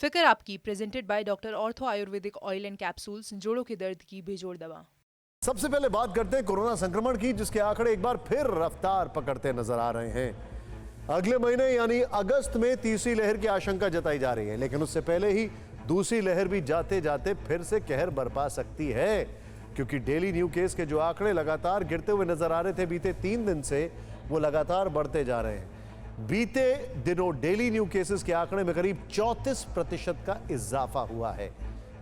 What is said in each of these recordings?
फिक्र आपकी presented by doctor ortho Ayurvedic oil and capsules, जोड़ों के दर्द की बेजोड़ दवा। सबसे पहले बात करते हैं कोरोना संक्रमण की, जिसके आंकड़े एक बार फिर रफ्तार पकड़ते नजर आ रहे हैं। अगले महीने यानी अगस्त में तीसरी लहर की आशंका जताई जा रही है, लेकिन उससे पहले ही दूसरी लहर भी जाते जाते फिर से कहर बरपा सकती है, क्योंकि डेली न्यू केस के जो आंकड़े लगातार गिरते हुए नजर आ रहे थे बीते 3 दिन से, वो लगातार बढ़ते जा रहे हैं। बीते दिनों डेली न्यू केसेस के आंकड़े में करीब 34% का इजाफा हुआ है।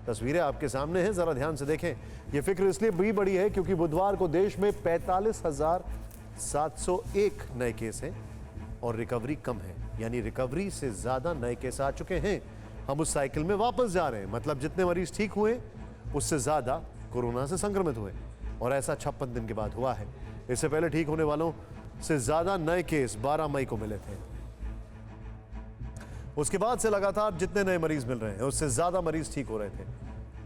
तस्वीरें आपके सामने हैं, जरा ध्यान से देखें। यह फिक्र इसलिए भी बड़ी है क्योंकि बुधवार को देश में 45,701 नए केस हैं और रिकवरी कम है, यानी रिकवरी से ज्यादा नए केस आ चुके हैं। हम उस साइकिल में वापस जा रहे हैं, मतलब जितने मरीज ठीक हुए उससे ज्यादा कोरोना से संक्रमित हुए, और ऐसा 56 दिन के बाद हुआ है। इससे पहले ठीक होने वालों से ज्यादा नए केस 12 मई को मिले थे। उसके बाद से लगातार जितने नए मरीज मिल रहे हैं उससे ज्यादा मरीज ठीक हो रहे थे,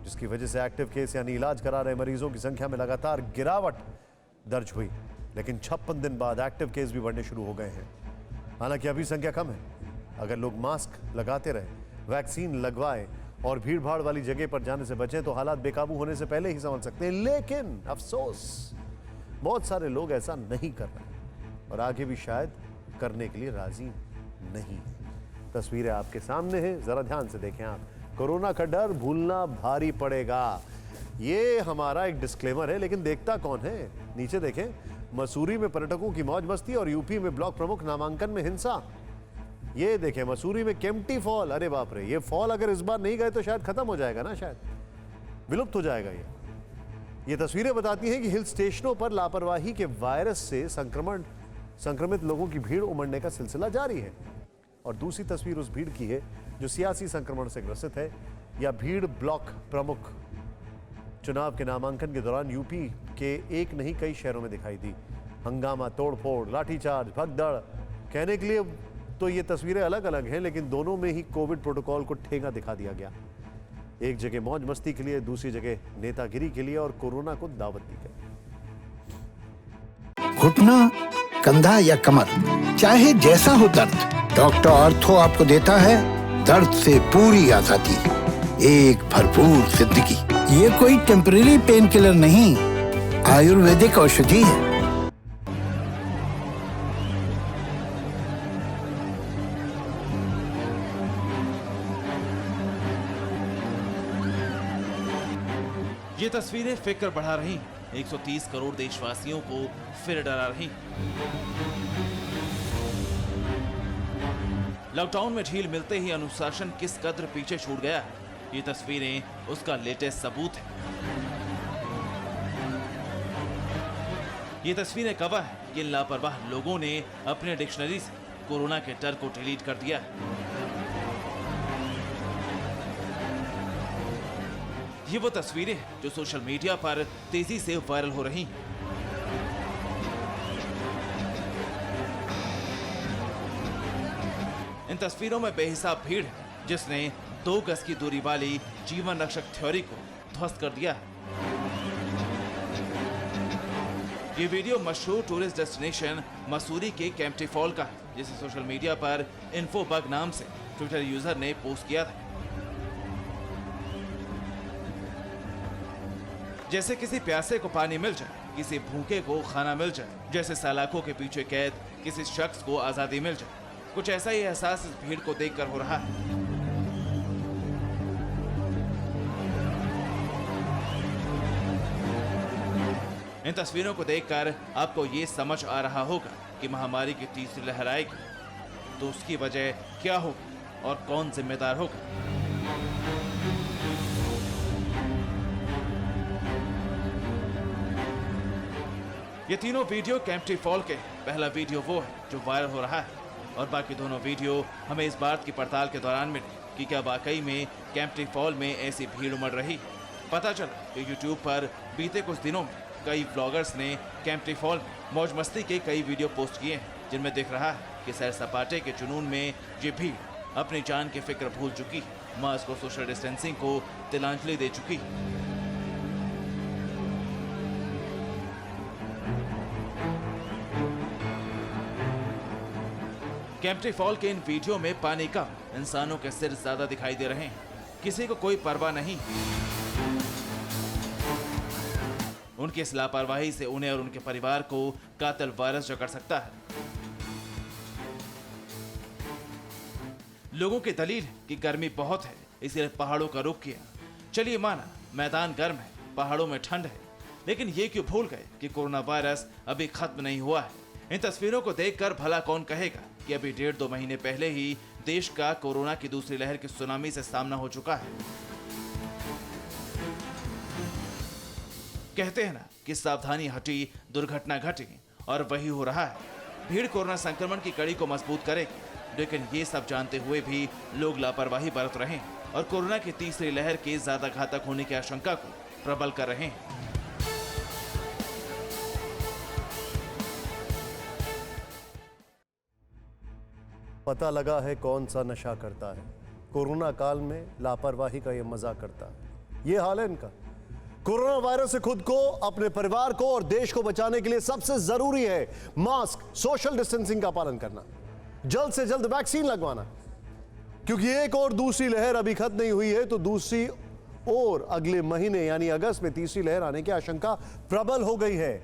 जिसकी वजह से एक्टिव केस यानी इलाज करा रहे मरीजों की संख्या में लगातार गिरावट दर्ज हुई। लेकिन 56 दिन बाद एक्टिव केस भी बढ़ने शुरू हो गए हैं। हालांकि अभी संख्या कम है। अगर लोग मास्क लगाते रहे, वैक्सीन लगवाए और भीड़ भाड़ वाली जगह पर जाने से बचें तो हालात बेकाबू होने से पहले ही संभल सकते हैं। लेकिन अफसोस, बहुत सारे लोग ऐसा नहीं कर रहे और आगे भी शायद करने के लिए राजी नहीं। तस्वीरें आपके सामने हैं, जरा ध्यान से देखें आप। कोरोना का डर भूलना भारी पड़ेगा, ये हमारा एक डिस्क्लेमर है, लेकिन देखता कौन है? नीचे देखें, मसूरी में पर्यटकों की मौज मस्ती और यूपी में ब्लॉक प्रमुख नामांकन में हिंसा। ये देखें, मसूरी में केम्प्टी फॉल। अरे बाप रे, ये फॉल अगर इस बार नहीं गए तो शायद खत्म हो जाएगा ना, शायद विलुप्त हो जाएगा। ये तस्वीरें बताती हैं कि हिल स्टेशनों पर लापरवाही के वायरस से संक्रमित लोगों की भीड़ उमड़ने का सिलसिला जारी है। और दूसरी तस्वीर उस भीड़ की है जो सियासी संक्रमण से ग्रसित है, या भीड़ ब्लॉक प्रमुख। चुनाव के नामांकन के दौरान यूपी के एक नहीं कई शहरों में दिखाई दी हंगामा, तोड़फोड़, लाठीचार्ज, भगदड़। कहने के लिए तो ये तस्वीरें अलग अलग हैं, लेकिन दोनों में ही कोविड प्रोटोकॉल को ठेंगा दिखा दिया गया। एक जगह मौज मस्ती के लिए, दूसरी जगह नेतागिरी के लिए, और कोरोना को दावत दी गई। घुटना, कंधा या कमर, चाहे जैसा हो दर्द, डॉक्टर ऑर्थो आपको देता है दर्द से पूरी आजादी, एक भरपूर जिंदगी। ये कोई टेम्परेरी पेन किलर नहीं, आयुर्वेदिक औषधि है। ये तस्वीरें फिक्र बढ़ा रही, 130 करोड़ देशवासियों को फिर डरा रही। लॉकडाउन में ढील मिलते ही अनुशासन किस कदर पीछे छूट गया, ये तस्वीरें उसका लेटेस्ट सबूत है। ये तस्वीरें गवाह है कि लापरवाह लोगों ने अपने डिक्शनरी से कोरोना के डर को डिलीट कर दिया। ये वो तस्वीरें हैं जो सोशल मीडिया पर तेजी से वायरल हो रही हैं। इन तस्वीरों में बेहिसाब भीड़ है जिसने 2 गज की दूरी वाली जीवन रक्षक थ्योरी को ध्वस्त कर दिया है। ये वीडियो मशहूर टूरिस्ट डेस्टिनेशन मसूरी के केम्प्टी फॉल का है, जिसे सोशल मीडिया पर इन्फोबग नाम से ट्विटर यूजर ने पोस्ट किया था। जैसे किसी प्यासे को पानी मिल जाए, किसी भूखे को खाना मिल जाए, जैसे सलाखों के पीछे कैद किसी शख्स को आजादी मिल जाए, कुछ ऐसा ही एहसास इस भीड़ को देखकर हो रहा है। इन तस्वीरों को देखकर आपको ये समझ आ रहा होगा कि महामारी की तीसरी लहर आएगी, तो उसकी वजह क्या होगी और कौन जिम्मेदार होगा। ये तीनों वीडियो केम्प्टी फॉल के। पहला वीडियो वो है जो वायरल हो रहा है, और बाकी दोनों वीडियो हमें इस बात की पड़ताल के दौरान मिली कि क्या वाकई में केम्प्टी फॉल में ऐसी भीड़ उमड़ रही। पता चला कि यूट्यूब पर बीते कुछ दिनों में कई ब्लॉगर्स ने केम्प्टी फॉल में मौज मस्ती के कई वीडियो पोस्ट किए हैं, जिनमें दिख रहा है कि सैर सपाटे के जुनून में ये भीड़ अपनी जान की फिक्र भूल चुकी, मास्क और सोशल डिस्टेंसिंग को तिलांजलि दे चुकी। केम्प्टी फॉल के इन वीडियो में पानी कम इंसानों के सिर ज्यादा दिखाई दे रहे हैं। किसी को कोई परवाह नहीं। उनकी इस लापरवाही से उन्हें और उनके परिवार को कातिल वायरस जकड़ सकता है। लोगों की दलील है कि गर्मी बहुत है, इसलिए पहाड़ों का रुख किया। चलिए माना मैदान गर्म है, पहाड़ों में ठंड है, लेकिन ये क्यों भूल गए कि कोरोना वायरस अभी खत्म नहीं हुआ है। इन तस्वीरों को देखकर भला कौन कहेगा कि अभी 1.5-2 महीने पहले ही देश का कोरोना की दूसरी लहर की सुनामी से सामना हो चुका है। कहते हैं ना कि सावधानी हटी दुर्घटना घटी, और वही हो रहा है। भीड़ कोरोना संक्रमण की कड़ी को मजबूत करेगी, लेकिन ये सब जानते हुए भी लोग लापरवाही बरत रहे हैं और कोरोना की तीसरी लहर के ज्यादा घातक होने की आशंका को प्रबल कर रहे हैं। पता लगा है कौन सा नशा करता है। कोरोना काल में लापरवाही का ये मजाक करता है। ये हाल है इनका। कोरोना वायरस से खुद को, अपने परिवार को और देश को बचाने के लिए सबसे जरूरी है मास्क, सोशल डिस्टेंसिंग का पालन करना, जल्द से जल्द वैक्सीन लगवाना, क्योंकि एक और दूसरी लहर अभी खत्म नहीं हुई है, तो दूसरी और अगले महीने यानी अगस्त में तीसरी लहर आने की आशंका प्रबल हो गई है।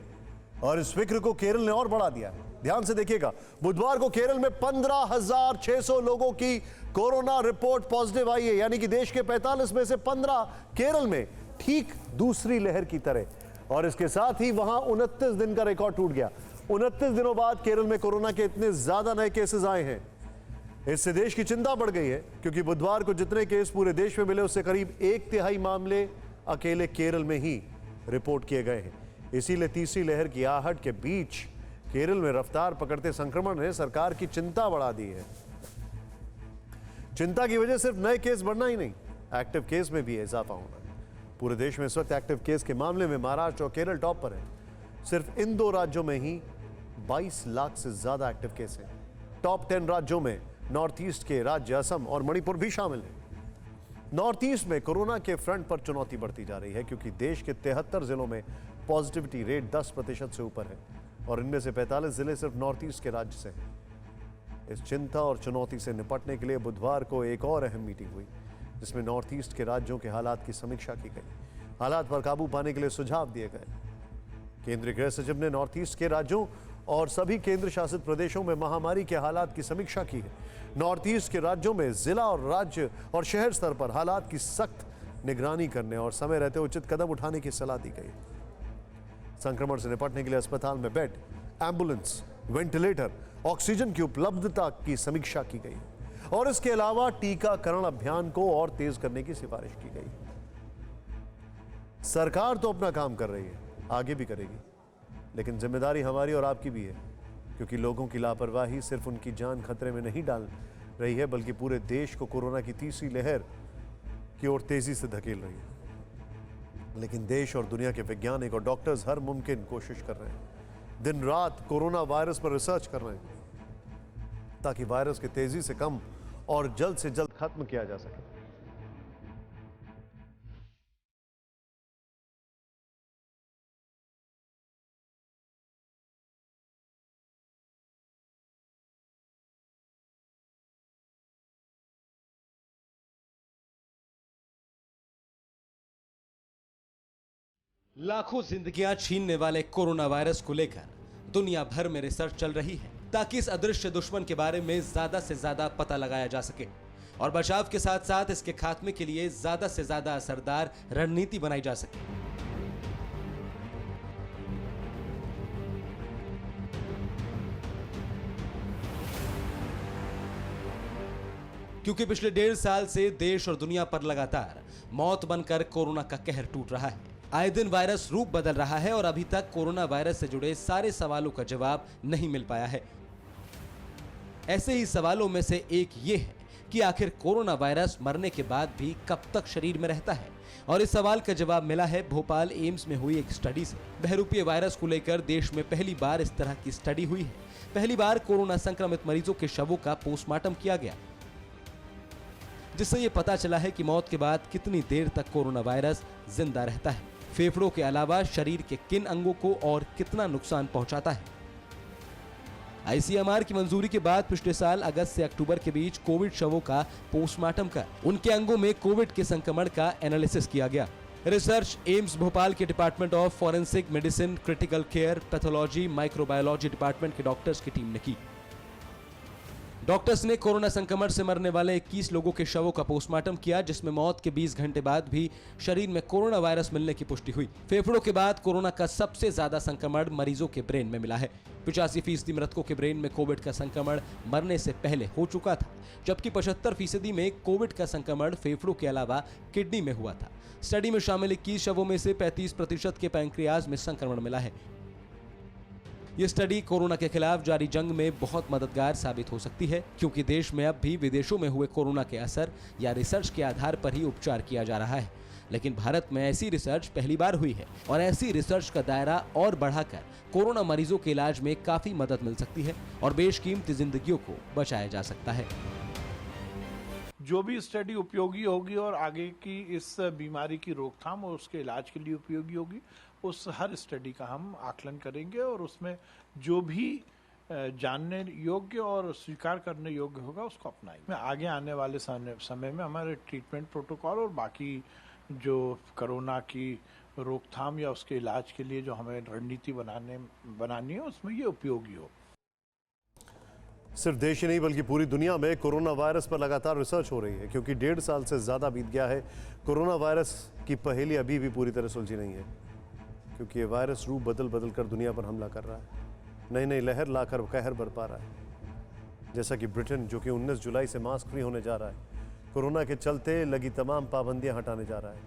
और इस फिक्र को केरल ने और बढ़ा दिया है। ध्यान से देखिएगा, बुधवार को केरल में 15,600 लोगों की कोरोना रिपोर्ट पॉजिटिव आई है, यानी कि देश के 45 में से 15 केरल में, ठीक दूसरी लहर की तरह। और इसके साथ ही वहां 29 दिन का रिकॉर्ड टूट गया। 29 दिनों बाद केरल में कोरोना के इतने ज्यादा नए केसेस आए हैं, इससे देश की चिंता बढ़ गई है, क्योंकि बुधवार को जितने केस पूरे देश में मिले उससे करीब 1/3 मामले अकेले केरल में ही रिपोर्ट किए गए हैं। इसीलिए तीसरी लहर की आहट के बीच केरल में रफ्तार पकड़ते संक्रमण ने सरकार की चिंता बढ़ा दी है। चिंता की वजह सिर्फ नए केस बढ़ना ही नहीं, एक्टिव केस में भी इजाफा होना है। पूरे देश में इस वक्त एक्टिव केस के मामले में महाराष्ट्र और केरल टॉप पर है। सिर्फ इन 2 राज्यों में ही 22 लाख से ज्यादा एक्टिव केस हैं। टॉप 10 राज्यों में नॉर्थ ईस्ट के राज्य असम और मणिपुर भी शामिल हैं। नॉर्थ ईस्ट में कोरोना के फ्रंट पर चुनौती बढ़ती जा रही है, क्योंकि देश के 73 जिलों में पॉजिटिविटी रेट 10% से ऊपर है, और इनमें से 45 जिले सिर्फ नॉर्थ ईस्ट के राज्य से हैं। इस चिंता और चुनौती से निपटने के लिए बुधवार को एक और अहम मीटिंग हुई, जिसमें नॉर्थ ईस्ट के राज्यों के हालात की समीक्षा की गई। हालात पर काबू पाने के लिए सुझाव दिए गए। केंद्रीय गृह सचिव ने नॉर्थ ईस्ट के राज्यों और सभी केंद्र शासित प्रदेशों में महामारी के हालात की समीक्षा की है। नॉर्थ ईस्ट के राज्यों में जिला और राज्य और शहर स्तर पर हालात की सख्त निगरानी करने और समय रहते उचित कदम उठाने की सलाह दी गई। संक्रमण से निपटने के लिए अस्पताल में बेड, एम्बुलेंस, वेंटिलेटर, ऑक्सीजन की उपलब्धता की समीक्षा की गई और इसके अलावा टीकाकरण अभियान को और तेज करने की सिफारिश की गई। सरकार तो अपना काम कर रही है, आगे भी करेगी, लेकिन जिम्मेदारी हमारी और आपकी भी है, क्योंकि लोगों की लापरवाही सिर्फ उनकी जान खतरे में नहीं डाल रही है, बल्कि पूरे देश को कोरोना की तीसरी लहर की ओर तेजी से धकेल रही है। लेकिन देश और दुनिया के वैज्ञानिक और डॉक्टर्स हर मुमकिन कोशिश कर रहे हैं, दिन रात कोरोना वायरस पर रिसर्च कर रहे हैं, ताकि वायरस के तेजी से कम और जल्द से जल्द खत्म किया जा सके। लाखों जिंदगियां छीनने वाले कोरोना वायरस को लेकर दुनिया भर में रिसर्च चल रही है, ताकि इस अदृश्य दुश्मन के बारे में ज्यादा से ज्यादा पता लगाया जा सके और बचाव के साथ साथ इसके खात्मे के लिए ज्यादा से ज्यादा असरदार रणनीति बनाई जा सके। क्योंकि पिछले 1.5 साल से देश और दुनिया पर लगातार मौत बनकर कोरोना का कहर टूट रहा है। आए दिन वायरस रूप बदल रहा है और अभी तक कोरोना वायरस से जुड़े सारे सवालों का जवाब नहीं मिल पाया है। ऐसे ही सवालों में से एक ये है कि आखिर कोरोना वायरस मरने के बाद भी कब तक शरीर में रहता है, और इस सवाल का जवाब मिला है भोपाल एम्स में हुई एक स्टडी से। बहरूपीय वायरस को लेकर देश में पहली बार इस तरह की स्टडी हुई है। पहली बार कोरोना संक्रमित मरीजों के शवों का पोस्टमार्टम किया गया, जिससे ये पता चला है कि मौत के बाद कितनी देर तक कोरोना वायरस जिंदा रहता है, फेफड़ों के अलावा शरीर के किन अंगों को और कितना नुकसान पहुंचाता है। आईसीएमआर की मंजूरी के बाद पिछले साल अगस्त से अक्टूबर के बीच कोविड शवों का पोस्टमार्टम कर उनके अंगों में कोविड के संक्रमण का एनालिसिस किया गया। रिसर्च एम्स भोपाल के department of forensic medicine, critical care, pathology, microbiology department के डॉक्टर्स की टीम ने की। डॉक्टर्स ने कोरोना संक्रमण से मरने वाले 21 लोगों के शवों का पोस्टमार्टम किया, जिसमें मौत के 20 घंटे बाद भी शरीर में कोरोना वायरस मिलने की पुष्टि हुई। फेफड़ों के बाद कोरोना का सबसे ज्यादा संक्रमण मरीजों के ब्रेन में मिला है। 85% मृतकों के ब्रेन में कोविड का संक्रमण मरने से पहले हो चुका था, जबकि 75% में कोविड का संक्रमण फेफड़ों के अलावा किडनी में हुआ था। स्टडी में शामिल 21 शवों में से 35% के पैंक्रियाज में संक्रमण मिला है। ये स्टडी कोरोना के खिलाफ जारी जंग में बहुत मददगार साबित हो सकती है, क्योंकि देश में अब भी विदेशों में हुए कोरोना के असर या रिसर्च के आधार पर ही उपचार किया जा रहा है। लेकिन भारत में ऐसी रिसर्च पहली बार हुई है और ऐसी रिसर्च का दायरा और बढ़ाकर कोरोना मरीजों के इलाज में काफी मदद मिल सकती है और बेशकीमती जिंदगियों को बचाया जा सकता है। जो भी स्टडी उपयोगी होगी और आगे की इस बीमारी की रोकथाम और उसके इलाज के लिए उपयोगी होगी, उस हर स्टडी का हम आकलन करेंगे और उसमें जो भी जानने योग्य और स्वीकार करने योग्य होगा उसको अपनाएंगे। आगे आने वाले समय में हमारे ट्रीटमेंट प्रोटोकॉल और बाकी जो कोरोना की रोकथाम या उसके इलाज के लिए जो हमें रणनीति बनानी है, उसमें ये उपयोगी हो। सिर्फ देश ही नहीं बल्कि पूरी दुनिया में कोरोना वायरस पर लगातार रिसर्च हो रही है, क्योंकि 1.5 साल से ज़्यादा बीत गया है। कोरोना वायरस की पहेली अभी भी पूरी तरह सुलझी नहीं है, क्योंकि ये वायरस रूप बदल कर दुनिया पर हमला कर रहा है, नई नई लहर लाकर कहर बरपा रहा है। जैसा कि ब्रिटेन, जो कि 19 जुलाई से मास्क फ्री होने जा रहा है, कोरोना के चलते लगी तमाम पाबंदियां हटाने जा रहा है,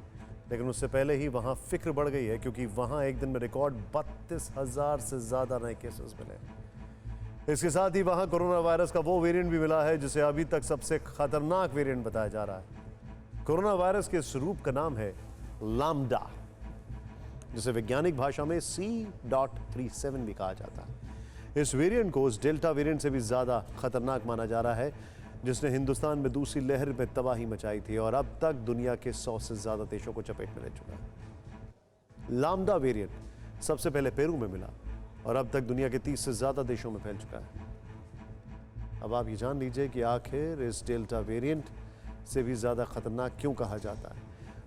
लेकिन उससे पहले ही वहाँ फिक्र बढ़ गई है, क्योंकि वहाँ एक दिन में रिकॉर्ड 32,000 से ज़्यादा नए केसेस मिले। इसके साथ ही वहाँ कोरोना वायरस का वो वेरिएंट भी मिला है जिसे अभी तक सबसे खतरनाक वेरिएंट बताया जा रहा है। कोरोना वायरस के इस रूप का नाम है लैम्डा, जिसे वैज्ञानिक भाषा में C.37 भी कहा जाता है। इस वेरिएंट को उस डेल्टा वेरिएंट से भी ज़्यादा खतरनाक माना जा रहा है, जिसने हिंदुस्तान में दूसरी लहर में तबाही मचाई थी और अब तक दुनिया के 100 से ज़्यादा देशों को चपेट में ले चुका है। लैम्डा वेरिएंट सबसे पहले पेरू में मिला और अब तक दुनिया के 30 से ज़्यादा देशों में फैल चुका है। अब आप ये जान लीजिए कि आखिर इस डेल्टा वेरिएंट से भी ज़्यादा खतरनाक क्यों कहा जाता है।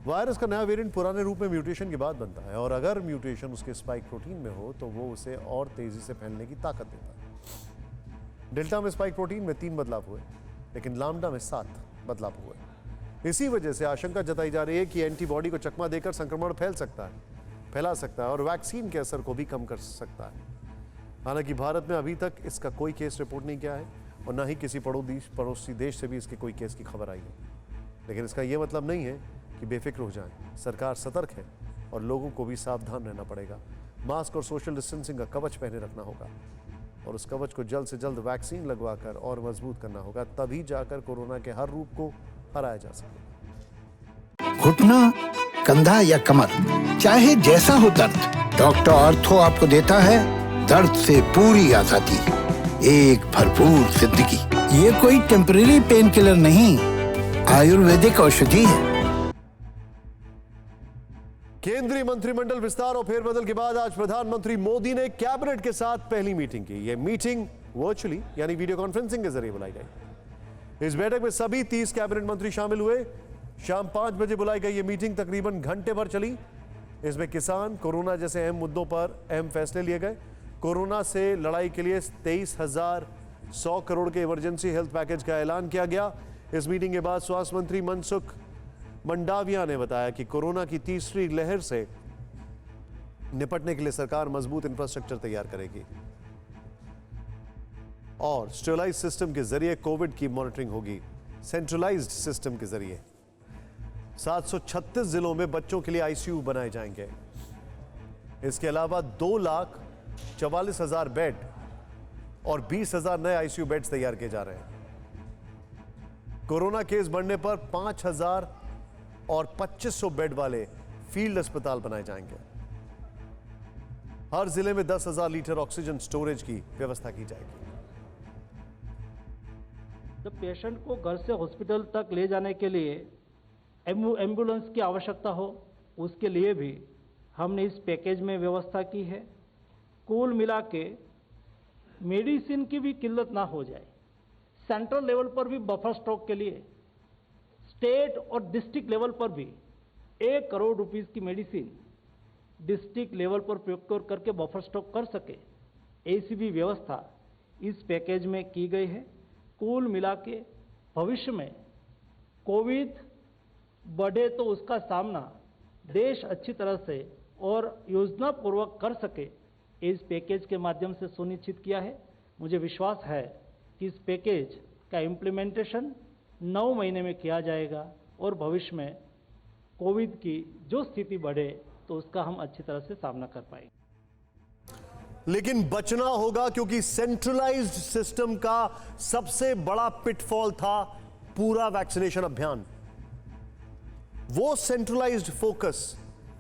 वायरस का नया वेरिएंट पुराने रूप में म्यूटेशन के बाद बनता है, और अगर म्यूटेशन उसके स्पाइक प्रोटीन में हो तो वो उसे और तेज़ी से फैलने की ताकत देता है। डेल्टा में स्पाइक प्रोटीन में 3 बदलाव हुए, लेकिन लैम्डा में 7 बदलाव हुए। इसी वजह से आशंका जताई जा रही है कि एंटीबॉडी को चकमा देकर संक्रमण फैला सकता है और वैक्सीन के असर को भी कम कर सकता है। हालांकि भारत में अभी तक इसका कोई केस रिपोर्ट नहीं किया है और न ही किसी पड़ोसी देश से भी इसके कोई केस की खबर आई है। लेकिन इसका यह मतलब नहीं है कि बेफिक्र हो जाएं। सरकार सतर्क है और लोगों को भी सावधान रहना पड़ेगा। मास्क और सोशल डिस्टेंसिंग का कवच पहने रखना होगा और उस कवच को जल्द से जल्द वैक्सीन लगवाकर और मजबूत करना होगा, तभी जाकर कोरोना के हर रूप को हराया जा सके। घुटना, कंधा या कमर, चाहे जैसा हो दर्द, डॉक्टर ऑर्थो आपको देता है दर्द से पूरी आजादी, एक भरपूर जिंदगी। ये कोई टेम्परेरी पेन किलर नहीं, आयुर्वेदिक औषधि है। केंद्रीय मंत्रिमंडल विस्तार और फेरबदल के बाद आज प्रधानमंत्री मोदी ने कैबिनेट के साथ पहली मीटिंग की। यह मीटिंग वर्चुअली यानी वीडियो कॉन्फ्रेंसिंग के जरिए बुलाई गई। इस बैठक में सभी 30 कैबिनेट मंत्री शामिल हुए। शाम 5 बजे बुलाई गई ये मीटिंग तकरीबन घंटे भर चली। इसमें किसान, कोरोना जैसे अहम मुद्दों पर अहम फैसले लिए गए। कोरोना से लड़ाई के लिए 23,100 करोड़ के इमरजेंसी हेल्थ पैकेज का ऐलान किया गया। इस मीटिंग के बाद स्वास्थ्य मंत्री मनसुख मंडाविया ने बताया कि कोरोना की तीसरी लहर से निपटने के लिए सरकार मजबूत इंफ्रास्ट्रक्चर तैयार करेगी और स्टेलाइज सिस्टम के जरिए कोविड की मॉनिटरिंग होगी। सेंट्रलाइज्ड सिस्टम के जरिए 736 जिलों में बच्चों के लिए आईसीयू बनाए जाएंगे। इसके अलावा 2,44,000 बेड और 20,000 नए आईसीयू बेड्स तैयार किए जा रहे हैं। कोरोना केस बढ़ने पर 5,000 और 2,500 बेड वाले फील्ड अस्पताल बनाए जाएंगे। हर जिले में 10,000 लीटर ऑक्सीजन स्टोरेज की व्यवस्था की जाएगी। जब पेशेंट को घर से हॉस्पिटल तक ले जाने के लिए एम्बुलेंस की आवश्यकता हो, उसके लिए भी हमने इस पैकेज में व्यवस्था की है। कुल मिला के मेडिसिन की भी किल्लत ना हो जाए, सेंट्रल लेवल पर भी बफर स्टॉक के लिए स्टेट और डिस्ट्रिक्ट लेवल पर भी 1 करोड़ रुपीस की मेडिसिन डिस्ट्रिक्ट लेवल पर प्रोक्योर करके बफर स्टॉक कर सके, ऐसी भी व्यवस्था इस पैकेज में की गई है। कुल मिला के भविष्य में कोविड बढ़े तो उसका सामना देश अच्छी तरह से और योजनापूर्वक कर सके, इस पैकेज के माध्यम से सुनिश्चित किया है। मुझे विश्वास है कि इस पैकेज का इम्प्लीमेंटेशन 9 महीने में किया जाएगा और भविष्य में कोविड की जो स्थिति बढ़े तो उसका हम अच्छी तरह से सामना कर पाएंगे। लेकिन बचना होगा, क्योंकि सेंट्रलाइज्ड सिस्टम का सबसे बड़ा पिटफॉल था पूरा वैक्सीनेशन अभियान। वो सेंट्रलाइज्ड फोकस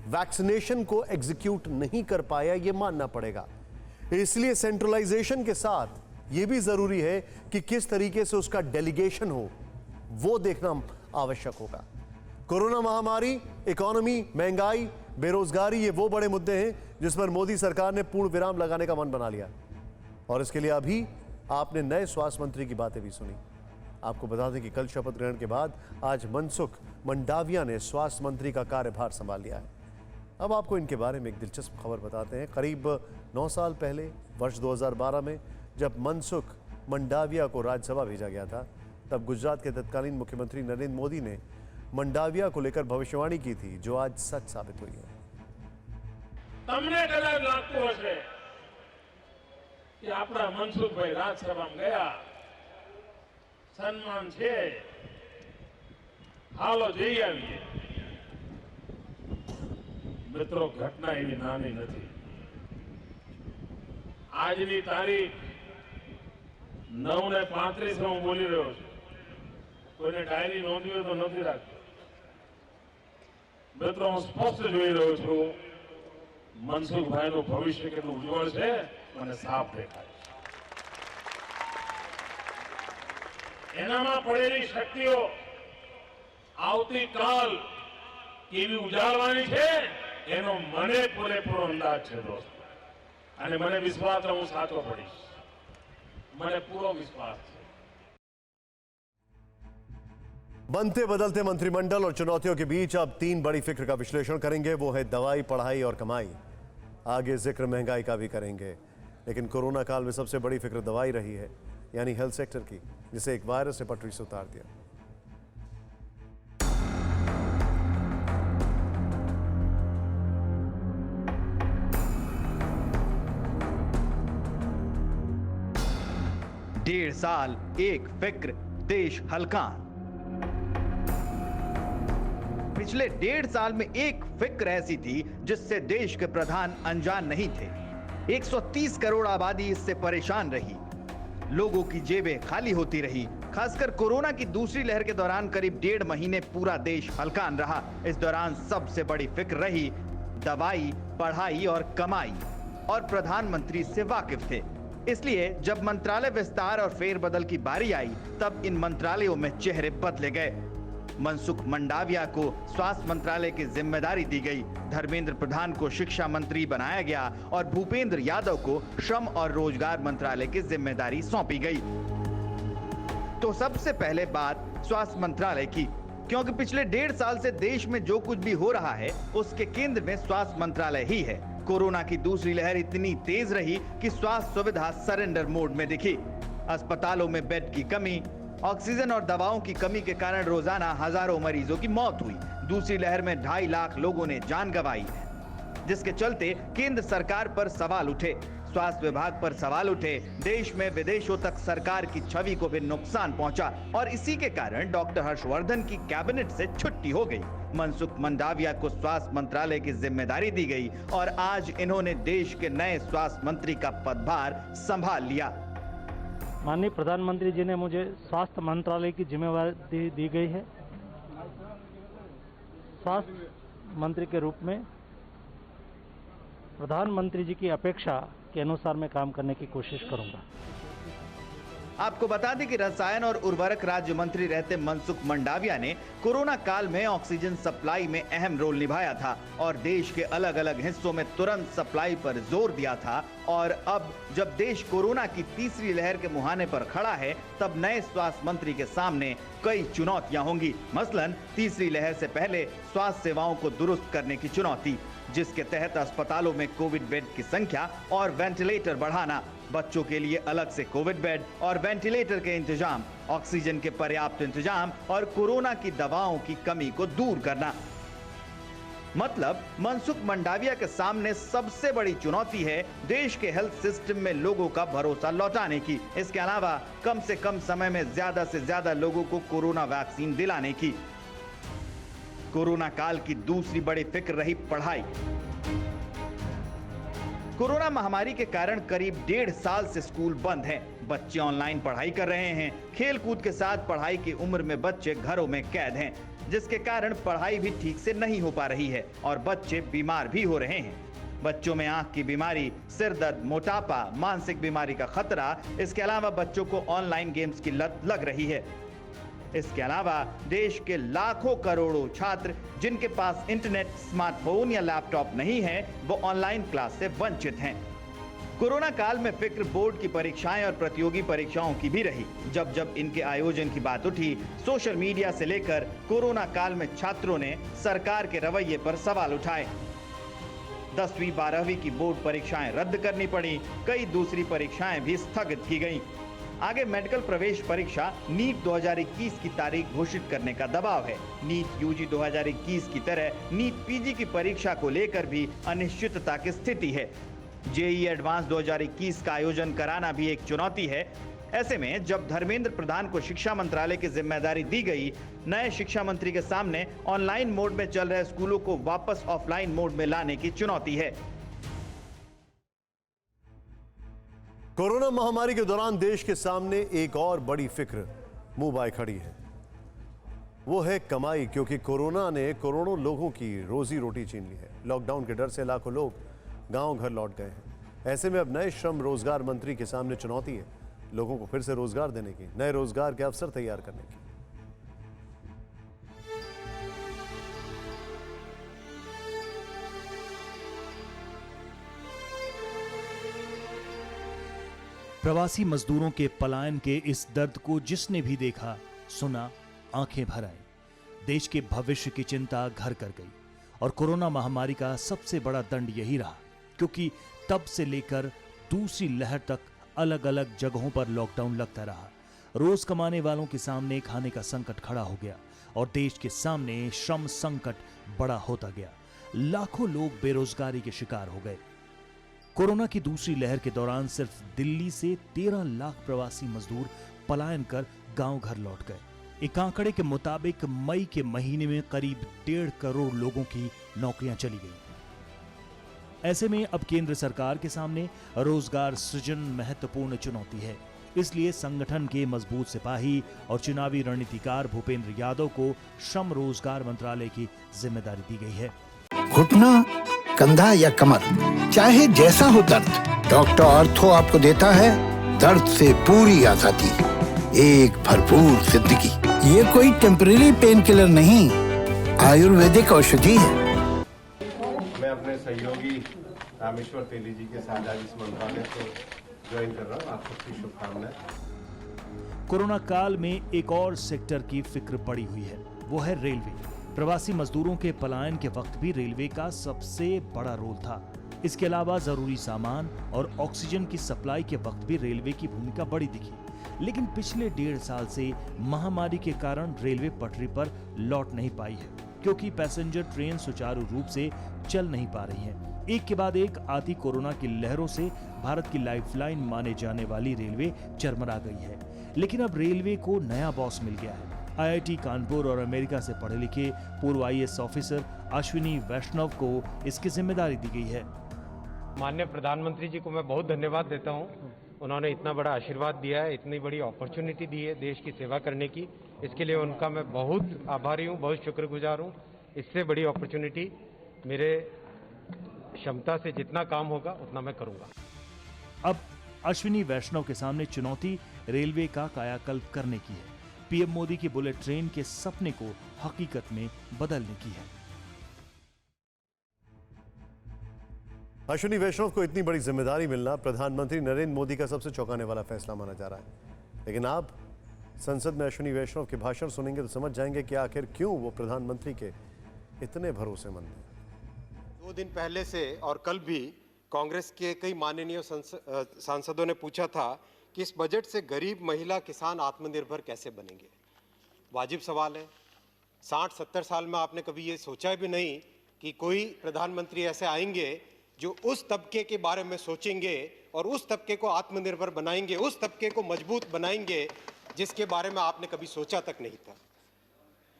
वैक्सीनेशन को एग्जीक्यूट नहीं कर पाया, यह मानना पड़ेगा। इसलिए सेंट्रलाइजेशन के साथ यह भी जरूरी है कि किस तरीके से उसका डेलीगेशन हो, वो देखना आवश्यक होगा। कोरोना महामारी, इकोनॉमी, महंगाई, बेरोजगारी, ये वो बड़े मुद्दे हैं जिस पर मोदी सरकार ने पूर्ण विराम लगाने का मन बना लिया। और इसके लिए अभी आपने नए स्वास्थ्य मंत्री की बातें भी सुनी। आपको बता दें कि कल शपथ ग्रहण के बाद आज मनसुख मंडाविया ने स्वास्थ्य मंत्री का कार्यभार संभाल लिया है। अब आपको इनके बारे में एक दिलचस्प खबर बताते हैं। करीब 9 साल पहले वर्ष 2012 में जब मनसुख मंडाविया को राज्यसभा भेजा गया था, तब गुजरात के तत्कालीन मुख्यमंत्री नरेंद्र मोदी ने मंडाविया को लेकर भविष्यवाणी की थी, जो आज सच साबित हुई है। તમને કદાચ લાગતું હશે કે આપણા મનસુખભાઈ રાજ્યસભામાં ગયા, સન્માન છે, હાલો જઈ આવીએ। મિત્રો, ઘટના એવી નાની નથી। આજની તારીખ 9:35 હું બોલી રહ્યો છું। કોઈને ડાયરી નોંધવી હોય તો નથી રાખતો। મિત્રો, હું સ્પષ્ટ જોઈ રહ્યો છું, મનસુખભાઈનું ભવિષ્ય કેટલું ઉજ્જવળ છે, મને સાફ દેખાય છે। એનામાં પડેલી શક્તિઓ આવતીકાલ કેવી ઉજાળવાની છે એનો મને પૂરેપૂરો અંદાજ છે દોસ્તો, અને મને વિશ્વાસ છે હું સાચો પડીશ, મને પૂરો વિશ્વાસ છે। बनते बदलते मंत्रिमंडल और चुनौतियों के बीच अब 3 बड़ी फिक्र का विश्लेषण करेंगे। वो है दवाई, पढ़ाई और कमाई। आगे जिक्र महंगाई का भी करेंगे, लेकिन कोरोना काल में सबसे बड़ी फिक्र दवाई रही है, यानी हेल्थ सेक्टर की, जिसे एक वायरस ने पटरी से उतार दिया। डेढ़ साल एक फिक्र, देश हलकान। पिछले 1.5 साल में एक फिक्र ऐसी थी जिससे देश के प्रधान अनजान नहीं थे। 130 करोड़ आबादी इससे परेशान रही, लोगों की जेबें खाली होती रही। खासकर कोरोना की दूसरी लहर के दौरान करीब 1.5 महीने पूरा देश हलकान रहा। इस दौरान सबसे बड़ी फिक्र रही दवाई, पढ़ाई और कमाई, और प्रधानमंत्री इससे वाकिफ थे। इसलिए जब मंत्रालय विस्तार और फेरबदल की बारी आई, तब इन मंत्रालयों में चेहरे बदले गए। मनसुख मंडाविया को स्वास्थ्य मंत्रालय की जिम्मेदारी दी गई, धर्मेंद्र प्रधान को शिक्षा मंत्री बनाया गया और भूपेंद्र यादव को श्रम और रोजगार मंत्रालय की जिम्मेदारी सौंपी गई। तो सबसे पहले बात स्वास्थ्य मंत्रालय की, क्योंकि पिछले 1.5 साल से देश में जो कुछ भी हो रहा है उसके केंद्र में स्वास्थ्य मंत्रालय ही है। कोरोना की दूसरी लहर इतनी तेज रही कि स्वास्थ्य सुविधा सरेंडर मोड में दिखी। अस्पतालों में बेड की कमी, ऑक्सीजन और दवाओं की कमी के कारण रोजाना हजारों मरीजों की मौत हुई। दूसरी लहर में 2.5 लाख लोगों ने जान गंवाई, जिसके चलते केंद्र सरकार पर सवाल उठे, स्वास्थ्य विभाग पर सवाल उठे। देश में विदेशों तक सरकार की छवि को भी नुकसान पहुंचा और इसी के कारण डॉक्टर हर्षवर्धन की कैबिनेट से छुट्टी हो गई। मनसुख मंडाविया को स्वास्थ्य मंत्रालय की जिम्मेदारी दी गई और आज इन्होंने देश के नए स्वास्थ्य मंत्री का पदभार संभाल लिया। माननीय प्रधानमंत्री जी ने मुझे स्वास्थ्य मंत्रालय की जिम्मेदारी दी गई है। स्वास्थ्य मंत्री के रूप में प्रधानमंत्री जी की अपेक्षा के अनुसार मैं काम करने की कोशिश करूंगा। आपको बता दें कि रसायन और उर्वरक राज्य मंत्री रहते मनसुख मंडाविया ने कोरोना काल में ऑक्सीजन सप्लाई में अहम रोल निभाया था और देश के अलग अलग हिस्सों में तुरंत सप्लाई पर जोर दिया था। और अब जब देश कोरोना की तीसरी लहर के मुहाने पर खड़ा है, तब नए स्वास्थ्य मंत्री के सामने कई चुनौतियां होंगी। मसलन तीसरी लहर से पहले स्वास्थ्य सेवाओं को दुरुस्त करने की चुनौती, जिसके तहत अस्पतालों में कोविड बेड की संख्या और वेंटिलेटर बढ़ाना, बच्चों के लिए अलग से कोविड बेड और वेंटिलेटर के इंतजाम, ऑक्सीजन के पर्याप्त इंतजाम और कोरोना की दवाओं की कमी को दूर करना। मतलब मनसुख मंडाविया के सामने सबसे बड़ी चुनौती है देश के हेल्थ सिस्टम में लोगों का भरोसा लौटाने की। इसके अलावा कम से कम समय में ज्यादा से ज्यादा लोगों को कोरोना वैक्सीन दिलाने की। कोरोना काल की दूसरी बड़ी फिक्र रही पढ़ाई। कोरोना महामारी के कारण करीब 1.5 साल से स्कूल बंद हैं। बच्चे ऑनलाइन पढ़ाई कर रहे हैं। खेल कूद के साथ पढ़ाई की उम्र में बच्चे घरों में कैद हैं, जिसके कारण पढ़ाई भी ठीक से नहीं हो पा रही है और बच्चे बीमार भी हो रहे हैं। बच्चों में आंख की बीमारी, सिर दर्द, मोटापा, मानसिक बीमारी का खतरा। इसके अलावा बच्चों को ऑनलाइन गेम्स की लत लग रही है। इसके अलावा देश के लाखों करोड़ों छात्र जिनके पास इंटरनेट, स्मार्टफोन या लैपटॉप नहीं है, वो ऑनलाइन क्लास से वंचित हैं। कोरोना काल में फिक्र बोर्ड की परीक्षाएं और प्रतियोगी परीक्षाओं की भी रही। जब जब इनके आयोजन की बात उठी, सोशल मीडिया से लेकर कोरोना काल में छात्रों ने सरकार के रवैये पर सवाल उठाए। 10वीं 12वीं की बोर्ड परीक्षाएं रद्द करनी पड़ी, कई दूसरी परीक्षाएं भी स्थगित की गईं। आगे मेडिकल प्रवेश परीक्षा नीट 2021 की तारीख घोषित करने का दबाव है। नीट यूजी 2021 की तरह नीट पीजी की परीक्षा को लेकर भी अनिश्चितता की स्थिति है। जेईई एडवांस 2021 का आयोजन कराना भी एक चुनौती है। ऐसे में जब धर्मेंद्र प्रधान को शिक्षा मंत्रालय की जिम्मेदारी दी गई, नए शिक्षा मंत्री के सामने ऑनलाइन मोड में चल रहे स्कूलों को वापस ऑफलाइन मोड में लाने की चुनौती है। कोरोना महामारी के दौरान देश के सामने एक और बड़ी फिक्र मुंह बाए खड़ी है। वो है कमाई, क्योंकि कोरोना ने करोड़ों लोगों की रोजी रोटी छीन ली है। लॉकडाउन के डर से लाखों लोग गांव घर लौट गए हैं। ऐसे में अब नए श्रम रोजगार मंत्री के सामने चुनौती है लोगों को फिर से रोजगार देने की, नए रोजगार के अवसर तैयार करने की। प्रवासी मजदूरों के पलायन के इस दर्द को जिसने भी देखा, सुना, आंखें भर आई। देश के भविष्य की चिंता घर कर गई और कोरोना महामारी का सबसे बड़ा दंड यही रहा, क्योंकि तब से लेकर दूसरी लहर तक अलग अलग जगहों पर लॉकडाउन लगता रहा। रोज कमाने वालों के सामने खाने का संकट खड़ा हो गया और देश के सामने श्रम संकट बड़ा होता गया। लाखों लोग बेरोजगारी के शिकार हो गए। कोरोना की दूसरी लहर के दौरान सिर्फ दिल्ली से 13 लाख प्रवासी मजदूर पलायन कर गांव घर लौट गए। एक आंकड़े के मुताबिक मई के महीने में करीब 1.5 करोड़ लोगों की नौकरियां चली गई। ऐसे में अब केंद्र सरकार के सामने रोजगार सृजन महत्वपूर्ण चुनौती है। इसलिए संगठन के मजबूत सिपाही और चुनावी रणनीतिकार भूपेंद्र यादव को श्रम रोजगार मंत्रालय की जिम्मेदारी दी गई है। घुटना, कंधा या कमर, चाहे जैसा हो दर्द, डॉक्टर ऑर्थो आपको देता है दर्द से पूरी आजादी, एक भरपूर जिंदगी। ये कोई टेम्परेरी पेन किलर नहीं, आयुर्वेदिक औषधि है। मैं अपने सहयोगी रामेश्वर तेली जी के साथ आज इस मंत्रालय को ज्वाइन कर रहा हूँ। आप सबकी शुभकामनाएं। कोरोना काल में एक और सेक्टर की फिक्र पड़ी हुई है, वो है रेलवे। प्रवासी मजदूरों के पलायन के वक्त भी रेलवे का सबसे बड़ा रोल था। इसके अलावा जरूरी सामान और ऑक्सीजन की सप्लाई के वक्त भी रेलवे की भूमिका बड़ी दिखी। लेकिन पिछले 1.5 साल से महामारी के कारण रेलवे पटरी पर लौट नहीं पाई है, क्योंकि पैसेंजर ट्रेन सुचारू रूप से चल नहीं पा रही हैं। एक के बाद एक आती कोरोना की लहरों से भारत की लाइफलाइन माने जाने वाली रेलवे चरमरा गई है। लेकिन अब रेलवे को नया बॉस मिल गया है। आईआईटी कानपुर और अमेरिका से पढ़े लिखे पूर्व आईएएस ऑफिसर अश्विनी वैष्णव को इसकी जिम्मेदारी दी गई है। माननीय प्रधानमंत्री जी को मैं बहुत धन्यवाद देता हूं। उन्होंने इतना बड़ा आशीर्वाद दिया है, इतनी बड़ी अपॉर्चुनिटी दी है देश की सेवा करने की। इसके लिए उनका मैं बहुत आभारी हूं, बहुत शुक्रगुजार हूं। इससे बड़ी अपॉर्चुनिटी मेरे क्षमता से जितना काम होगा उतना मैं करूंगा। अब अश्विनी वैष्णव के सामने चुनौती रेलवे का कायाकल्प करने की है। पीएम मोदी की बुलेट ट्रेन के सपने को हकीकत में बदलने की है। अश्विनी वैष्णव को इतनी बड़ी जिम्मेदारी मिलना प्रधानमंत्री नरेंद्र मोदी का सबसे चौंकाने वाला फैसला माना जा रहा है। लेकिन आप संसद में अश्विनी वैष्णव के भाषण सुनेंगे तो समझ जाएंगे कि आखिर क्यों वो प्रधानमंत्री के इतने भरोसेमंद हैं। 2 दिन पहले से और कल भी कांग्रेस के कई माननीय सांसदों ने पूछा था कि इस बजट से गरीब, महिला, किसान आत्मनिर्भर कैसे बनेंगे। वाजिब सवाल है। 60-70 साल में आपने कभी ये सोचा भी नहीं कि कोई प्रधानमंत्री ऐसे आएंगे जो उस तबके के बारे में सोचेंगे और उस तबके को आत्मनिर्भर बनाएंगे, उस तबके को मजबूत बनाएंगे जिसके बारे में आपने कभी सोचा तक नहीं था।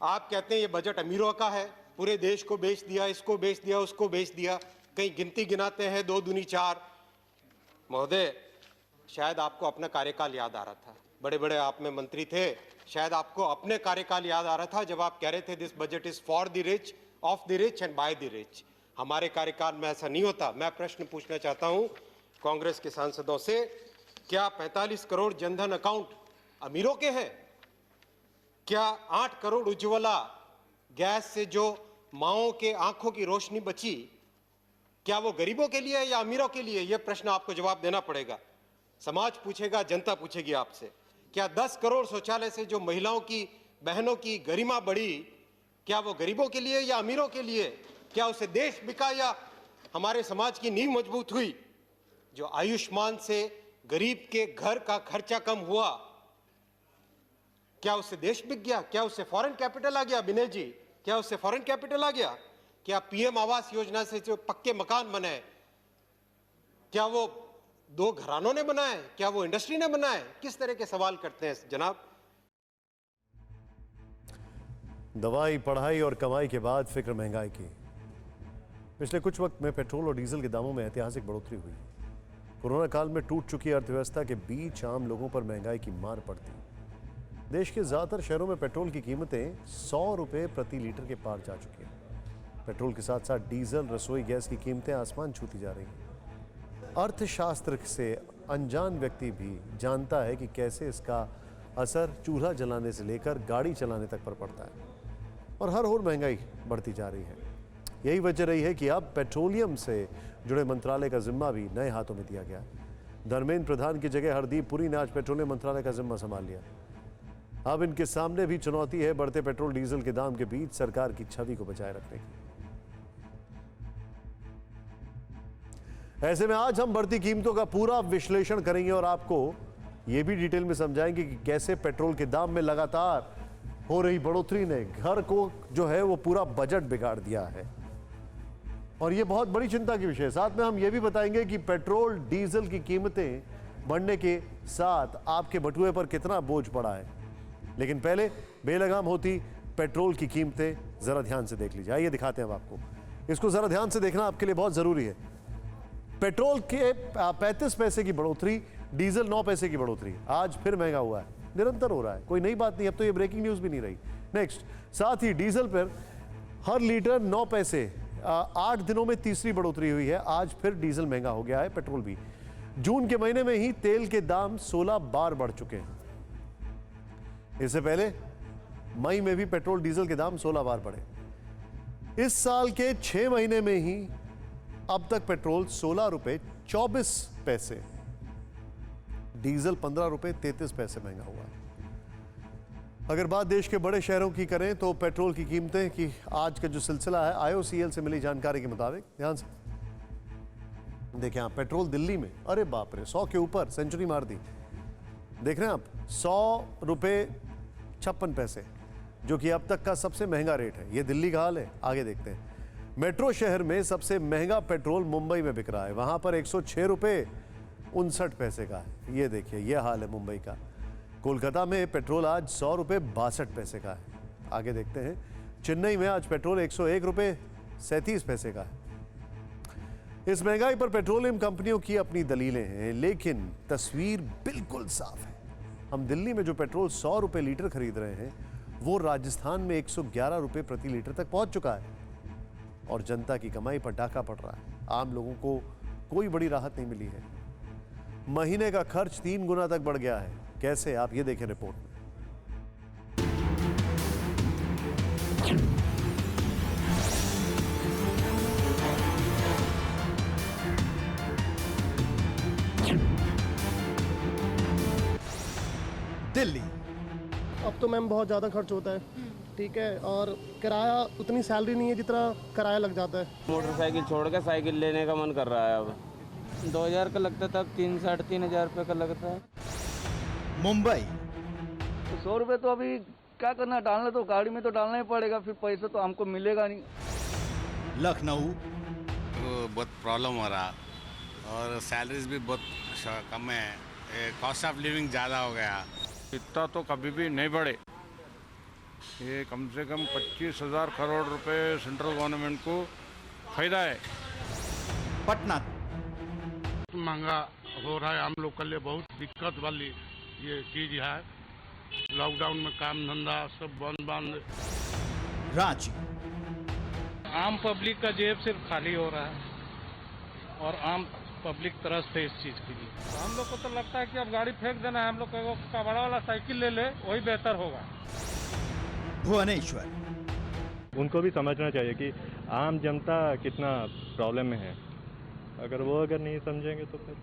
आप कहते हैं ये बजट अमीरों का है, पूरे देश को बेच दिया, इसको बेच दिया, उसको बेच दिया, कहीं गिनती गिनाते हैं 2 दूनी 4। महोदय, शायद आपको अपना कार्यकाल याद आ रहा था। बड़े बड़े आप में मंत्री थे, शायद आपको अपने कार्यकाल याद आ रहा था जब आप कह रहे थे this budget is for the rich, of the rich and by the rich. हमारे कार्यकाल में ऐसा नहीं होता। मैं प्रश्न पूछना चाहता हूं कांग्रेस के सांसदों से, क्या 45 करोड़ जनधन अकाउंट अमीरों के हैं? क्या 8 करोड़ उज्ज्वला गैस से जो माओं के आंखों की रोशनी बची, क्या वो गरीबों के लिए या अमीरों के लिए? यह प्रश्न आपको जवाब देना पड़ेगा। समाज पूछेगा, जनता पूछेगी आपसे। क्या 10 करोड़ शौचालय से जो महिलाओं की, बहनों की गरिमा बढ़ी, क्या वो गरीबों के लिए या अमीरों के लिए? क्या उससे देश बिका या हमारे समाज की नींव मजबूत हुई? जो आयुष्मान से गरीब के घर का खर्चा कम हुआ, क्या उससे देश बिक गया? क्या उससे फॉरेन कैपिटल आ गया? विनय जी, क्या उससे फॉरेन कैपिटल आ गया? क्या पीएम आवास योजना से जो पक्के मकान बने, क्या वो 2 घरानों ने बनाए? क्या वो इंडस्ट्री ने बनाए? किस तरह के सवाल करते हैं जनाब? दवाई, पढ़ाई और कमाई के बाद फिक्र महंगाई की। पिछले कुछ वक्त में पेट्रोल और डीजल के दामों में ऐतिहासिक बढ़ोतरी हुई। कोरोना काल में टूट चुकी अर्थव्यवस्था के बीच आम लोगों पर महंगाई की मार पड़ती। देश के ज्यादातर शहरों में पेट्रोल की कीमतें 100 रुपए प्रति लीटर के पार जा चुकी हैं। पेट्रोल के साथ साथ डीजल, रसोई गैस की कीमतें आसमान छूती जा रही हैं। अर्थशास्त्र से अनजान व्यक्ति भी जानता है कि कैसे इसका असर चूल्हा जलाने से लेकर गाड़ी चलाने तक पर पड़ता है और हर ओर महंगाई बढ़ती जा रही है। यही वजह रही है कि अब पेट्रोलियम से जुड़े मंत्रालय का जिम्मा भी नए हाथों में दिया गया है। धर्मेंद्र प्रधान की जगह हरदीप पुरी ने आज पेट्रोलियम मंत्रालय का जिम्मा संभाल लिया। अब इनके सामने भी चुनौती है बढ़ते पेट्रोल डीजल के दाम के बीच सरकार की छवि को बचाए रखने की। ऐसे में आज हम बढ़ती कीमतों का पूरा विश्लेषण करेंगे और आपको यह भी डिटेल में समझाएंगे कि कैसे पेट्रोल के दाम में लगातार हो रही बढ़ोतरी ने घर को जो है वो पूरा बजट बिगाड़ दिया है और ये बहुत बड़ी चिंता की विषय है। साथ में हम ये भी बताएंगे कि पेट्रोल डीजल की कीमतें बढ़ने के साथ आपके बटुए पर कितना बोझ पड़ा है। लेकिन पहले बेलगाम होती पेट्रोल की कीमतें जरा ध्यान से देख लीजिए। आइए दिखाते हैं हम आपको। इसको जरा ध्यान से देखना आपके लिए बहुत जरूरी है। पेट्रोल के 35 पैसे की बढ़ोतरी, डीजल 9 पैसे की बढ़ोतरी। आज फिर महंगा हुआ है, निरंतर हो रहा है, कोई नई बात नहीं। अब तो ये ब्रेकिंग न्यूज भी नहीं रही। नेक्स्ट, साथ ही डीजल पर हर लीटर 9 पैसे 8 दिनों में तीसरी बढ़ोतरी हुई है। आज फिर डीजल महंगा हो गया है, पेट्रोल भी। जून के महीने में ही तेल के दाम 16 बार बढ़ चुके हैं। इससे पहले मई में भी पेट्रोल डीजल के दाम 16 बार बढ़े। इस साल के 6 महीने में ही अब तक पेट्रोल 16 रुपए 24 पैसे, डीजल 15 रुपए 33 पैसे महंगा हुआ है। अगर बात देश के बड़े शहरों की करें तो पेट्रोल की कीमतें की आज का जो सिलसिला है IOCL से मिली जानकारी के मुताबिक, ध्यान से देखें आप, पेट्रोल दिल्ली में अरे बाप रे 100 के ऊपर सेंचुरी मार दी। देख रहे हैं आप, 100 रुपए 56 पैसे, जो कि अब तक का सबसे महंगा रेट है। ये दिल्ली का हाल है। आगे देखते हैं। मेट्रो शहर में सबसे महंगा पेट्रोल मुंबई में बिक रहा है। वहां पर 106 रुपए 59 पैसे का है। ये देखिए, ये हाल है मुंबई का। कोलकाता में पेट्रोल आज 100 रुपए 62 पैसे का है। आगे देखते हैं। चेन्नई में आज पेट्रोल 101 रुपए 37 पैसे का है। इस महंगाई पर पेट्रोलियम कंपनियों की अपनी दलीलें हैं, लेकिन तस्वीर बिल्कुल साफ है। हम दिल्ली में जो पेट्रोल 100 रुपए लीटर खरीद रहे हैं, वो राजस्थान में 111 रुपए प्रति लीटर तक पहुंच चुका है और जनता की कमाई पर डाका पड़ रहा है। आम लोगों को कोई बड़ी राहत नहीं मिली है। महीने का खर्च 3 गुना तक बढ़ गया है। कैसे, आप ये देखें रिपोर्ट में। दिल्ली। अब तो मैम बहुत ज़्यादा खर्च होता है, ठीक है, और किराया उतनी सैलरी नहीं है जितना किराया लग जाता है। मोटरसाइकिल छोड़ के साइकिल लेने का मन कर रहा है। अब 2000 का लगता था, अब 3 साढ़े 3 हज़ार रुपये का लगता है। मुंबई। तो 100 रुपये तो अभी क्या करना, डालना तो गाड़ी में तो डालना ही पड़ेगा, फिर पैसा तो हमको मिलेगा नहीं। लखनऊ। तो बहुत प्रॉब्लम हो रहा और सैलरीज भी बहुत कम है, कॉस्ट ऑफ लिविंग ज़्यादा हो गया। इतना तो कभी भी नहीं बढ़े। ये कम से कम 25,000 करोड़ रुपए सेंट्रल गवर्नमेंट को फायदा है। पटना। महंगा हो रहा है, हम लोग के लिए बहुत दिक्कत वाली ये चीज है। लॉकडाउन में काम धंधा सब बंद। रांची। आम पब्लिक का जेब सिर्फ खाली हो रहा है और आम पब्लिक तरस थे इस चीज के लिए। हम लोग को तो लगता है कि अब गाड़ी फेंक देना है, हम लोग को बड़ा वाला साइकिल ले ले, वही बेहतर होगा। भुवनेश्वर। उनको भी समझना चाहिए कि आम जनता कितना प्रॉब्लम में है। अगर वो नहीं समझेंगे तो फिर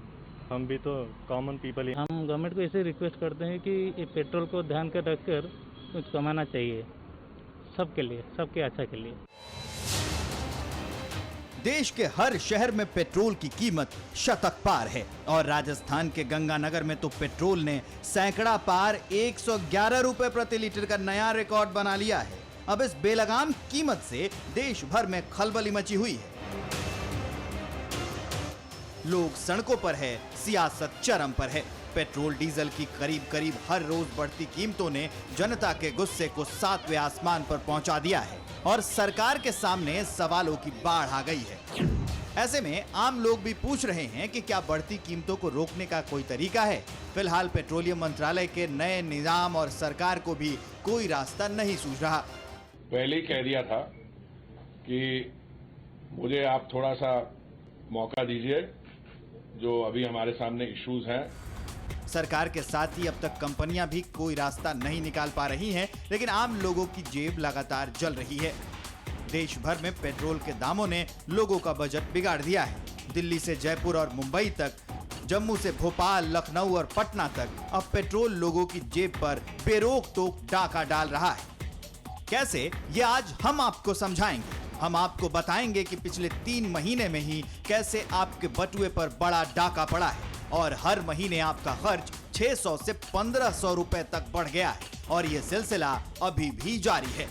हम भी तो कॉमन पीपल ही। हम गवर्नमेंट को ऐसे रिक्वेस्ट करते हैं कि ये पेट्रोल को ध्यान कर रखकर कुछ कमाना चाहिए सबके लिए, सबके अच्छा के लिए। देश के हर शहर में पेट्रोल की कीमत शतक पार है और राजस्थान के गंगानगर में तो पेट्रोल ने सैकड़ा पार 111 रुपए प्रति लीटर का नया रिकॉर्ड बना लिया है। अब इस बेलगाम कीमत से देश भर में खलबली मची हुई है। लोग सड़कों पर है, सियासत चरम पर है। पेट्रोल डीजल की करीब करीब हर रोज बढ़ती कीमतों ने जनता के गुस्से को 7वें आसमान पर पहुंचा दिया है और सरकार के सामने सवालों की बाढ़ आ गई है। ऐसे में आम लोग भी पूछ रहे हैं कि क्या बढ़ती कीमतों को रोकने का कोई तरीका है। फिलहाल पेट्रोलियम मंत्रालय के नए निजाम और सरकार को भी कोई रास्ता नहीं सूझ रहा। पहले ही कह दिया था कि मुझे आप थोड़ा सा मौका दीजिए, जो अभी हमारे सामने इश्यूज हैं। सरकार के साथ ही अब तक कंपनियां भी कोई रास्ता नहीं निकाल पा रही हैं, लेकिन आम लोगों की जेब लगातार जल रही है। देश भर में पेट्रोल के दामों ने लोगों का बजट बिगाड़ दिया है। दिल्ली से जयपुर और मुंबई तक, जम्मू से भोपाल, लखनऊ और पटना तक अब पेट्रोल लोगों की जेब पर बेरोक टोक डाका डाल रहा है। कैसे, ये आज हम आपको समझाएंगे। हम आपको बताएंगे कि पिछले 3 महीने में ही कैसे आपके बटुए पर बड़ा डाका पड़ा है और हर महीने आपका खर्च 600 से 1500 रुपए तक बढ़ गया है और ये सिलसिला अभी भी जारी है।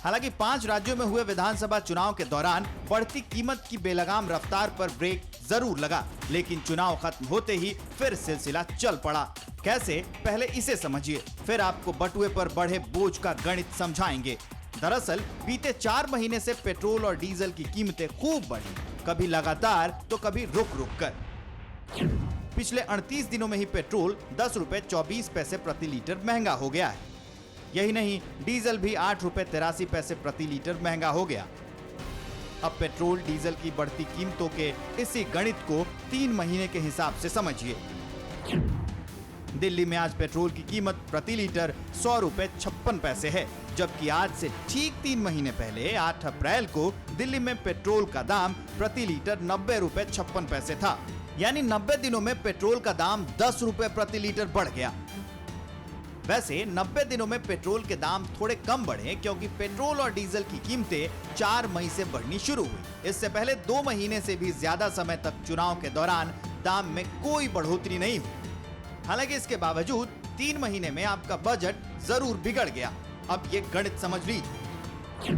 हालांकि 5 राज्यों में हुए विधानसभा चुनाव के दौरान बढ़ती कीमत की बेलगाम रफ्तार पर ब्रेक जरूर लगा, लेकिन चुनाव खत्म होते ही फिर सिलसिला चल पड़ा। कैसे, पहले इसे समझिए, फिर आपको बटुए पर बढ़े बोझ का गणित समझाएंगे। दरअसल बीते 4 महीने से पेट्रोल और डीजल की कीमतें खूब बढ़ी, कभी लगातार तो कभी रुक रुक कर। पिछले 38 दिनों में ही पेट्रोल 10 रुपए 24 पैसे प्रति लीटर महंगा हो गया है। यही नहीं, डीजल भी 8 रुपए 83 पैसे प्रति लीटर महंगा हो गया। अब पेट्रोल डीजल की बढ़ती कीमतों के इसी गणित को 3 महीने के हिसाब से समझिए। दिल्ली में आज पेट्रोल की कीमत प्रति लीटर 100 रुपए 56 पैसे है, जबकि आज से ठीक 3 महीने पहले 8 अप्रैल को दिल्ली में पेट्रोल का दाम प्रति लीटर 90 रुपए 56 पैसे था। यानी 90 दिनों में पेट्रोल का दाम 10 रुपए प्रति लीटर बढ़ गया। वैसे 90 दिनों में पेट्रोल के दाम थोड़े कम बढ़े क्योंकि पेट्रोल और डीजल की कीमतें 4 मई से बढ़नी शुरू हुई। इससे पहले 2 महीने से भी ज्यादा समय तक चुनाव के दौरान दाम में कोई बढ़ोतरी नहीं हुई। हालांकि इसके बावजूद 3 महीने में आपका बजट जरूर बिगड़ गया। अब ये गणित समझ लीजिए।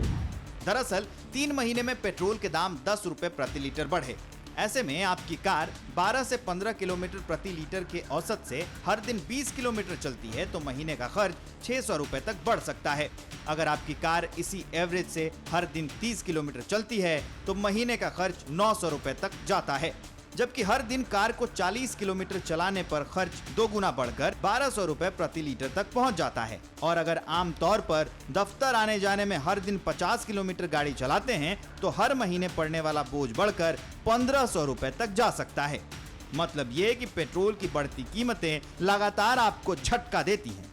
दरअसल 3 महीने में पेट्रोल के दाम 10 रुपए प्रति लीटर बढ़े। ऐसे में आपकी कार 12 से 15 किलोमीटर प्रति लीटर के औसत से हर दिन 20 किलोमीटर चलती है तो महीने का खर्च 600 रुपए तक बढ़ सकता है। अगर आपकी कार इसी एवरेज से हर दिन 30 किलोमीटर चलती है तो महीने का खर्च 900 रुपए तक जाता है। जबकि हर दिन कार को 40 किलोमीटर चलाने पर खर्च 2 गुना बढ़कर 1200 रुपए प्रति लीटर तक पहुंच जाता है। और अगर आम तौर पर दफ्तर आने जाने में हर दिन 50 किलोमीटर गाड़ी चलाते हैं तो हर महीने पड़ने वाला बोझ बढ़कर 1500 रुपए तक जा सकता है। मतलब ये कि पेट्रोल की बढ़ती कीमतें लगातार आपको झटका देती हैं।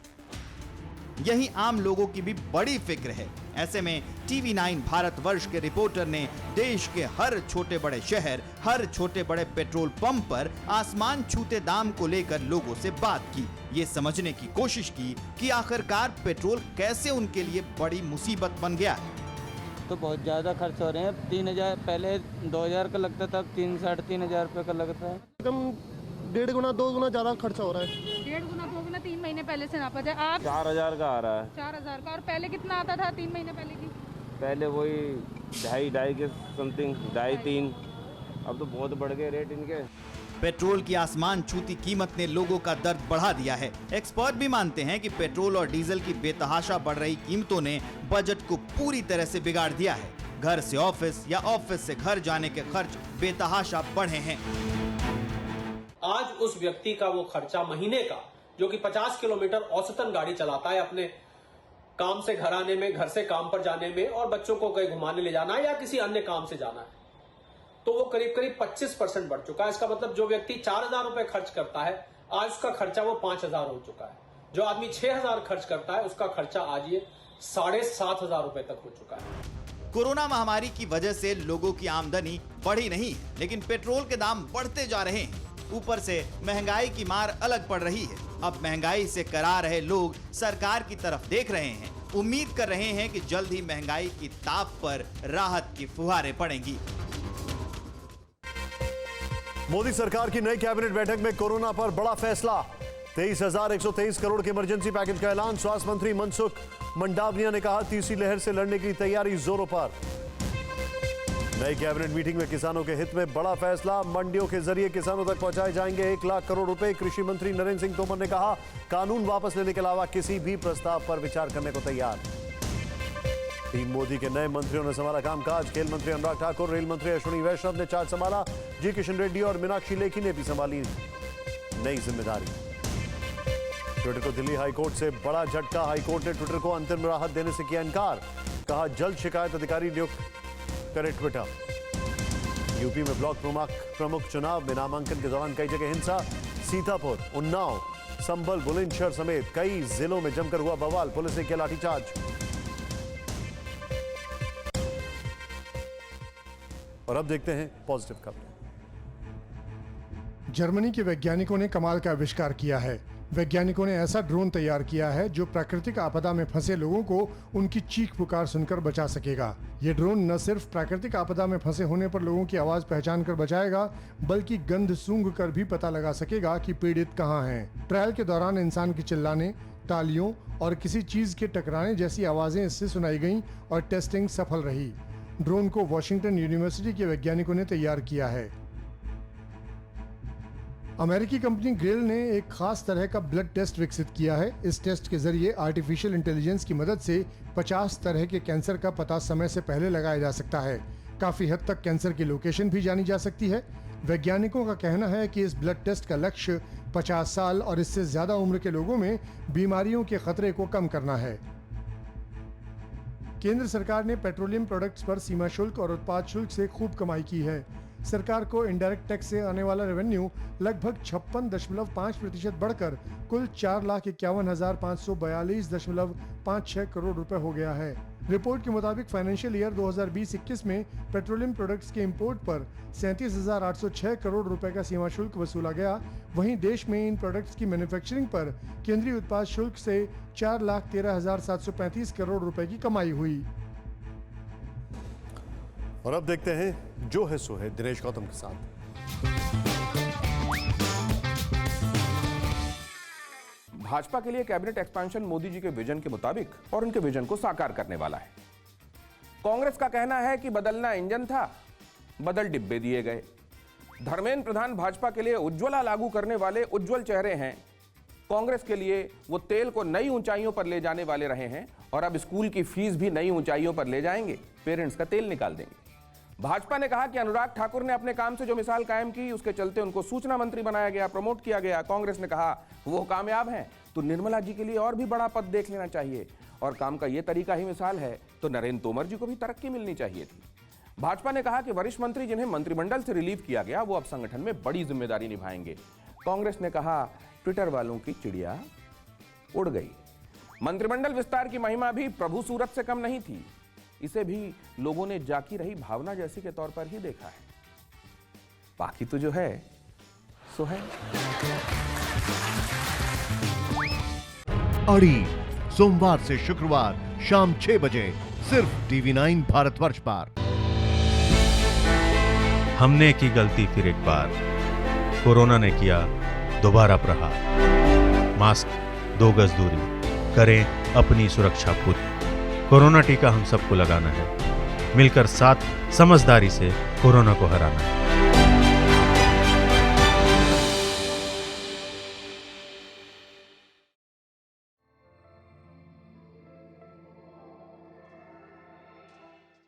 यही आम लोगों की भी बड़ी फिक्र है। ऐसे में TV9 भारतवर्ष के रिपोर्टर ने देश के हर छोटे बड़े शहर, हर छोटे बड़े पेट्रोल पंप पर आसमान छूते दाम को लेकर लोगों से बात की। ये समझने की कोशिश की कि आखिरकार पेट्रोल कैसे उनके लिए बड़ी मुसीबत बन गया है। तो बहुत ज़्यादा खर्च हो रहे हैं। 3000 पहले 2000 का लगता था, 3-3.5 हजार रुपये का लगता है। कम 1.5 गुना 2 गुना ज़्यादा खर्चा हो रहा है। 1.5 गुना 2 गुना 3 महीने पहले से नापा जाए आप 4000 का आ रहा है। 4000 का। और पहले कितना आता था 3 महीने पहले की? पहले वही 2.5 के समथिंग, 2.5-3। अब तो बहुत बढ़ गए रेट इनके। पेट्रोल की आसमान छूती कीमत ने लोगों का दर्द बढ़ा दिया है। एक्सपर्ट भी मानते हैं कि पेट्रोल और डीजल की बेतहाशा बढ़ रही कीमतों ने बजट को पूरी तरह से बिगाड़ दिया है। घर से ऑफिस या ऑफिस से घर जाने के खर्च बेतहाशा बढ़े हैं। आज उस व्यक्ति का वो खर्चा महीने का, जो कि 50 किलोमीटर औसतन गाड़ी चलाता है, अपने काम से घर आने में, घर से काम पर जाने में, और बच्चों को कहीं घुमाने ले जाना है या किसी अन्य काम से जाना है, तो वो करीब करीब 25% बढ़ चुका है। इसका मतलब जो व्यक्ति 4000 रुपए खर्च करता है, आज उसका खर्चा वो 5000 हो चुका है। जो आदमी 6000 खर्च करता है, उसका खर्चा आज ये 7500 रुपए तक हो चुका है। कोरोना महामारी की वजह से लोगों की आमदनी बढ़ी नहीं, लेकिन पेट्रोल के दाम बढ़ते जा रहे हैं। ऊपर से महंगाई की मार अलग पड़ रही है। अब महंगाई से करा रहे लोग सरकार की तरफ देख रहे हैं, उम्मीद कर रहे हैं कि जल्द ही महंगाई की ताप पर राहत की फुहारें पड़ेंगी। मोदी सरकार की नई कैबिनेट बैठक में कोरोना पर बड़ा फैसला। 23,123 करोड़ के इमरजेंसी पैकेज का ऐलान। स्वास्थ्य मंत्री मनसुख मंडाविया ने कहा, तीसरी लहर से लड़ने की तैयारी जोरों पर। नई कैबिनेट मीटिंग में किसानों के हित में बड़ा फैसला। मंडियों के जरिए किसानों तक पहुंचाए जाएंगे 1 लाख करोड़ रुपए। कृषि मंत्री नरेंद्र सिंह तोमर ने कहा, कानून वापस लेने के अलावा किसी भी प्रस्ताव पर विचार करने को तैयार। टीम मोदी के नए मंत्रियों ने संभाला कामकाज। खेल मंत्री अनुराग ठाकुर, रेल मंत्री अश्विनी वैष्णव ने चार्ज संभाला। जी किशन रेड्डी और मीनाक्षी लेखी ने भी संभाली नई जिम्मेदारी। ट्विटर को दिल्ली हाईकोर्ट से बड़ा झटका। हाईकोर्ट ने ट्विटर को अंतरिम राहत देने से किया इनकार। कहा, जल्द शिकायत अधिकारी नियुक्त करे ट्विटर। यूपी में ब्लॉक प्रमुख चुनाव में नामांकन के दौरान कई जगह हिंसा। सीतापुर, उन्नाव, संभल, बुलंदशहर समेत कई जिलों में जमकर हुआ बवाल। पुलिस ने किया लाठीचार्ज। और अब देखते हैं पॉजिटिव खबरें। जर्मनी के वैज्ञानिकों ने कमाल का आविष्कार किया है। वैज्ञानिकों ने ऐसा ड्रोन तैयार किया है जो प्राकृतिक आपदा में फंसे लोगों को उनकी चीख पुकार सुनकर बचा सकेगा। ये ड्रोन न सिर्फ प्राकृतिक आपदा में फंसे होने पर लोगों की आवाज पहचान कर बचाएगा, बल्कि गंध सूंघ कर भी पता लगा सकेगा कि पीड़ित कहाँ हैं। ट्रायल के दौरान इंसान के चिल्लाने, तालियों और किसी चीज के टकराने जैसी आवाजें इससे सुनाई गईं और टेस्टिंग सफल रही। ड्रोन को वॉशिंगटन यूनिवर्सिटी के वैज्ञानिकों ने तैयार किया है। अमेरिकी कंपनी ग्रेल ने एक खास तरह का ब्लड टेस्ट विकसित किया है। इस टेस्ट के जरिए आर्टिफिशियल इंटेलिजेंस की मदद से 50 तरह के कैंसर का पता समय से पहले लगाया जा सकता है। काफी हद तक कैंसर की लोकेशन भी जानी जा सकती है। वैज्ञानिकों का कहना है कि इस ब्लड टेस्ट का लक्ष्य 50 साल और इससे ज्यादा उम्र के लोगों में बीमारियों के खतरे को कम करना है। केंद्र सरकार ने पेट्रोलियम प्रोडक्ट्स पर सीमा शुल्क और उत्पाद शुल्क से खूब कमाई की है। सरकार को इनडायरेक्ट टैक्स से आने वाला रेवेन्यू लगभग 56.5% बढ़कर कुल 4,51,542.56 करोड़ रुपए हो गया है। रिपोर्ट के मुताबिक फाइनेंशियल ईयर 2020-21 में पेट्रोलियम प्रोडक्ट्स के इंपोर्ट पर 37,806 करोड़ रुपए का सीमा शुल्क वसूला गया। वहीं देश में इन प्रोडक्ट्स की मैन्युफैक्चरिंग पर केंद्रीय उत्पाद शुल्क से 4,13,735 करोड़ रुपए की कमाई हुई। और अब देखते हैं जो है सो है दिनेश गौतम के साथ। भाजपा के लिए कैबिनेट एक्सपेंशन मोदी जी के विजन के मुताबिक और उनके विजन को साकार करने वाला है। कांग्रेस का कहना है कि बदलना इंजन था, बदल डिब्बे दिए गए। धर्मेंद्र प्रधान भाजपा के लिए उज्ज्वला लागू करने वाले उज्जवल चेहरे हैं। कांग्रेस के लिए वो तेल को नई ऊंचाइयों पर ले जाने वाले रहे हैं और अब स्कूल की फीस भी नई ऊंचाइयों पर ले जाएंगे, पेरेंट्स का तेल निकाल देंगे। भाजपा ने कहा कि अनुराग ठाकुर ने अपने काम से जो मिसाल कायम की, उसके चलते उनको सूचना मंत्री बनाया गया, प्रमोट किया गया। कांग्रेस ने कहा वो कामयाब हैं तो निर्मला जी के लिए और भी बड़ा पद देख लेना चाहिए और काम का ये तरीका ही मिसाल है तो नरेंद्र तोमर जी को भी तरक्की मिलनी चाहिए थी। भाजपा ने कहा कि वरिष्ठ मंत्री जिन्हें मंत्रिमंडल से रिलीव किया गया वो अब संगठन में बड़ी जिम्मेदारी निभाएंगे। कांग्रेस ने कहा ट्विटर वालों की चिड़िया उड़ गई। मंत्रिमंडल विस्तार की महिमा भी प्रभु सूरत से कम नहीं थी। इसे भी लोगों ने जाकी रही भावना जैसी के तौर पर ही देखा है। बाकी तो जो है सो है। अड़ी सोमवार से शुक्रवार शाम 6 बजे सिर्फ TV9 भारतवर्ष पर। हमने की गलती फिर एक बार, कोरोना ने किया दोबारा प्रहार। मास्क, 2 गज दूरी, करें अपनी सुरक्षा पूरी। कोरोना टीका हम सबको लगाना है, मिलकर साथ समझदारी से कोरोना को हराना है।